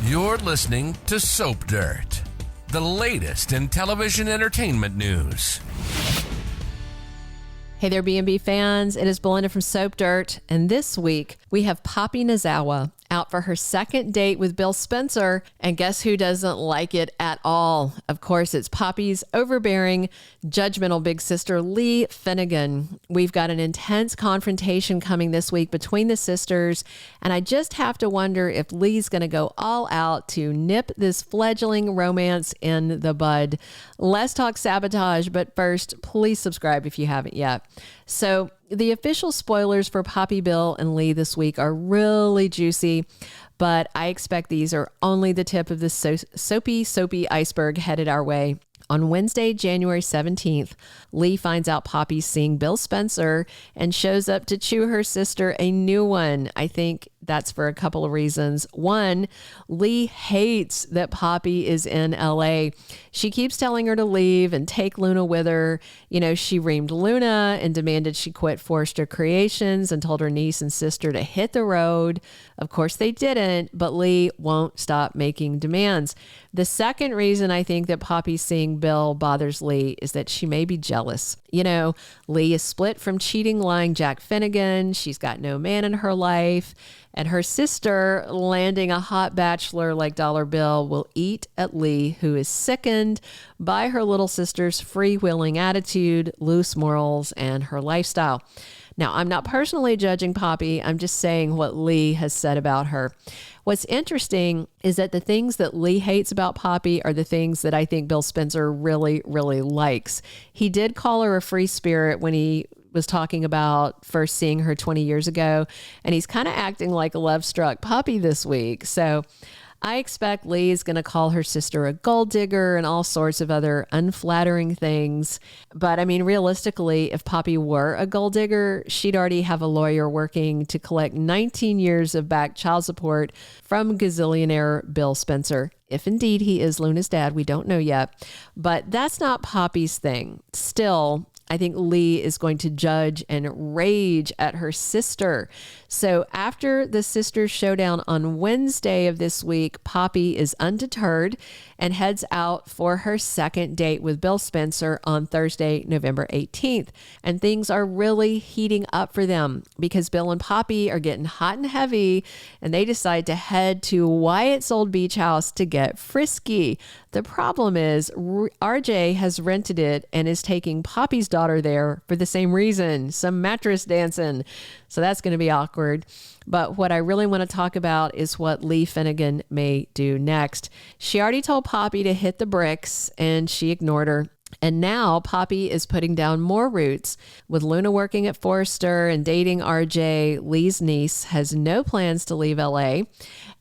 You're listening to Soap Dirt, the latest in television entertainment news. Hey there, B&B fans. It is Belinda from Soap Dirt, and this week we have Poppy Nozawa out for her second date with Bill Spencer, and guess who doesn't like it at all? Of course, it's Poppy's overbearing, judgmental big sister, Lee Finnegan. We've got an intense confrontation coming this week between the sisters, and I just have to wonder if Lee's going to go all out to nip this fledgling romance in the bud. Let's talk sabotage, but first, please subscribe if you haven't yet. So the official spoilers for Poppy, Bill, and Lee this week are really juicy, but I expect these are only the tip of this soapy iceberg headed our way. On Wednesday, January 17th, Lee finds out Poppy's seeing Bill Spencer and shows up to chew her sister a new one. I think that's for a couple of reasons. One, Lee hates that Poppy is in LA. She keeps telling her to leave and take Luna with her. You know, she reamed Luna and demanded she quit Forrester Creations and told her niece and sister to hit the road. Of course, they didn't, but Lee won't stop making demands. The second reason I think that Poppy seeing Bill bothers Lee is that she may be jealous. You know, Lee is split from cheating, lying Jack Finnegan. She's got no man in her life. And her sister, landing a hot bachelor like Dollar Bill, will eat at Lee, who is sickened by her little sister's freewheeling attitude, loose morals, and her lifestyle. Now, I'm not personally judging Poppy. I'm just saying what Lee has said about her. What's interesting is that the things that Lee hates about Poppy are the things that I think Bill Spencer really, really likes. He did call her a free spirit when he was talking about first seeing her 20 years ago, and he's kind of acting like a love-struck puppy this week. So I expect Lee is going to call her sister a gold digger and all sorts of other unflattering things. But I mean, realistically, if Poppy were a gold digger, she'd already have a lawyer working to collect 19 years of back child support from gazillionaire Bill Spencer. If indeed he is Luna's dad, we don't know yet. But that's not Poppy's thing. Still, I think Lee is going to judge and rage at her sister. So after the sisters' showdown on Wednesday of this week, Poppy is undeterred and heads out for her second date with Bill Spencer on Thursday, November 18th. And things are really heating up for them because Bill and Poppy are getting hot and heavy, and they decide to head to Wyatt's old beach house to get frisky. The problem is RJ has rented it and is taking Poppy's daughter there for the same reason, some mattress dancing. So that's going to be awkward. But what I really want to talk about is what Lee Finnegan may do next. She already told Poppy to hit the bricks and she ignored her. And now Poppy is putting down more roots. With Luna working at Forrester and dating RJ, Lee's niece has no plans to leave LA.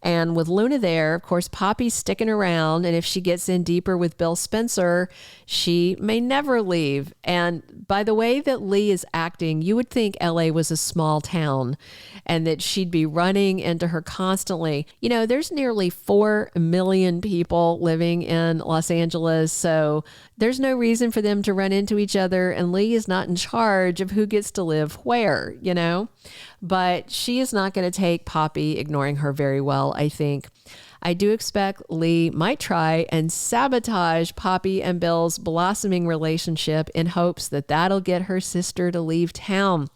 And with Luna there, of course, Poppy's sticking around. And if she gets in deeper with Bill Spencer, she may never leave. And by the way that Lee is acting, you would think LA was a small town and that she'd be running into her constantly. You know, there's nearly 4 million people living in Los Angeles. So there's no reason for them to run into each other. And Lee is not in charge of who gets to live where, you know. But she is not going to take Poppy ignoring her very well, I think. I do expect Lee might try and sabotage Poppy and Bill's blossoming relationship in hopes that that'll get her sister to leave town.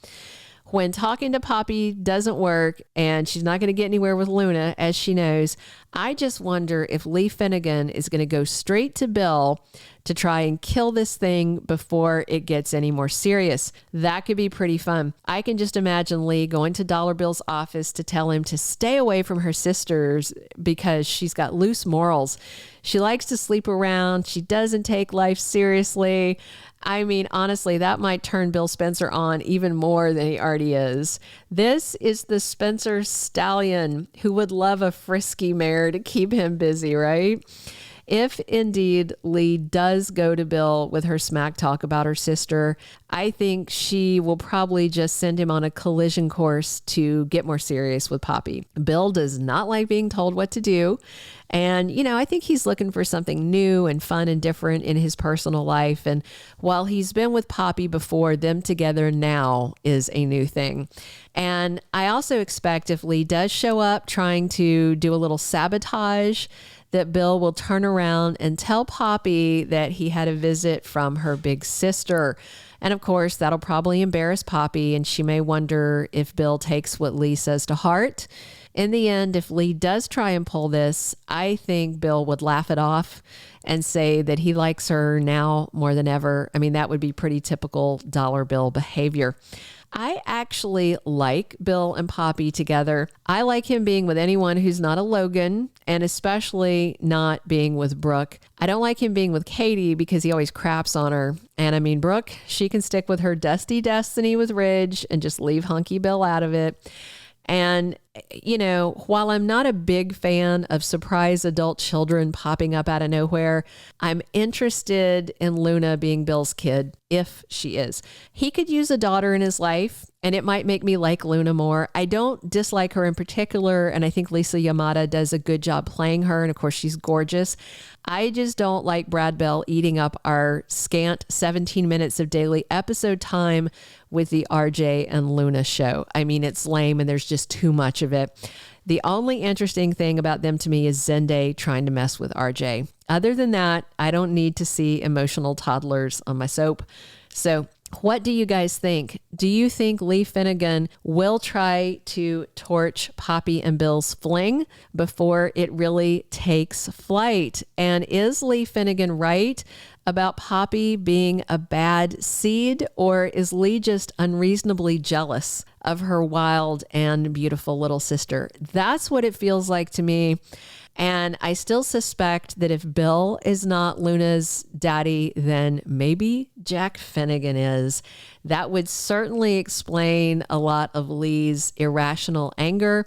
When talking to Poppy doesn't work and she's not going to get anywhere with Luna, as she knows, I just wonder if Lee Finnegan is going to go straight to Bill to try and kill this thing before it gets any more serious. That could be pretty fun. I can just imagine Lee going to Dollar Bill's office to tell him to stay away from her sisters because she's got loose morals. She likes to sleep around. She doesn't take life seriously. I mean, honestly, that might turn Bill Spencer on even more than he already is. This is the Spencer stallion who would love a frisky mare to keep him busy, right? If indeed Lee does go to Bill with her smack talk about her sister, I think she will probably just send him on a collision course to get more serious with Poppy. Bill does not like being told what to do. And, I think he's looking for something new and fun and different in his personal life. And while he's been with Poppy before, them together now is a new thing. And I also expect if Lee does show up trying to do a little sabotage, that Bill will turn around and tell Poppy that he had a visit from her big sister. And of course, that'll probably embarrass Poppy, and she may wonder if Bill takes what Lee says to heart. In the end, if Lee does try and pull this, I think Bill would laugh it off and say that he likes her now more than ever. I mean, that would be pretty typical Dollar Bill behavior. I actually like Bill and Poppy together. I like him being with anyone who's not a Logan, and especially not being with Brooke. I don't like him being with Katie because he always craps on her. And I mean, Brooke, she can stick with her dusty destiny with Ridge and just leave hunky Bill out of it. And, while I'm not a big fan of surprise adult children popping up out of nowhere, I'm interested in Luna being Bill's kid, if she is. He could use a daughter in his life, and it might make me like Luna more. I don't dislike her in particular, and I think Lisa Yamada does a good job playing her, and of course she's gorgeous. I just don't like Brad Bell eating up our scant 17 minutes of daily episode time with the RJ and Luna show. I mean, it's lame and there's just too much of it. The only interesting thing about them to me is Zende trying to mess with RJ. Other than that, I don't need to see emotional toddlers on my soap. So what do you guys think? Do you think Lee Finnegan will try to torch Poppy and Bill's fling before it really takes flight? And is Lee Finnegan right about Poppy being a bad seed, or is Lee just unreasonably jealous of her wild and beautiful little sister? That's what it feels like to me. And I still suspect that if Bill is not Luna's daddy, then maybe Jack Finnegan is. That would certainly explain a lot of Lee's irrational anger.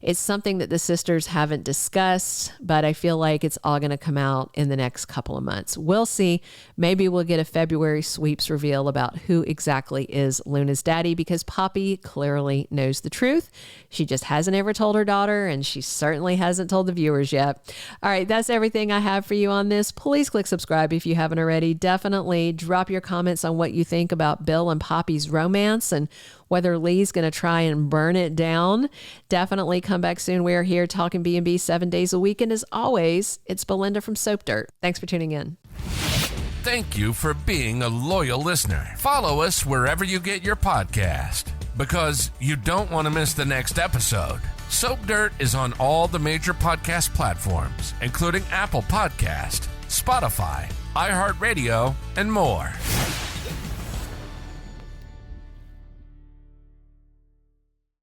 It's something that the sisters haven't discussed, but I feel like it's all going to come out in the next couple of months. We'll see. Maybe we'll get a February sweeps reveal about who exactly is Luna's daddy, because Poppy clearly knows the truth. She just hasn't ever told her daughter, and she certainly hasn't told the viewers yet. All right, that's everything I have for you on this. Please click subscribe if you haven't already. Definitely drop your comments on what you think about Bill and Poppy's romance and whether Lee's going to try and burn it down. Definitely come back soon. We are here talking B&B 7 days a week. And as always, it's Belinda from Soap Dirt. Thanks for tuning in. Thank you for being a loyal listener. Follow us wherever you get your podcast, because you don't want to miss the next episode. Soap Dirt is on all the major podcast platforms, including Apple Podcast, Spotify, iHeartRadio, and more.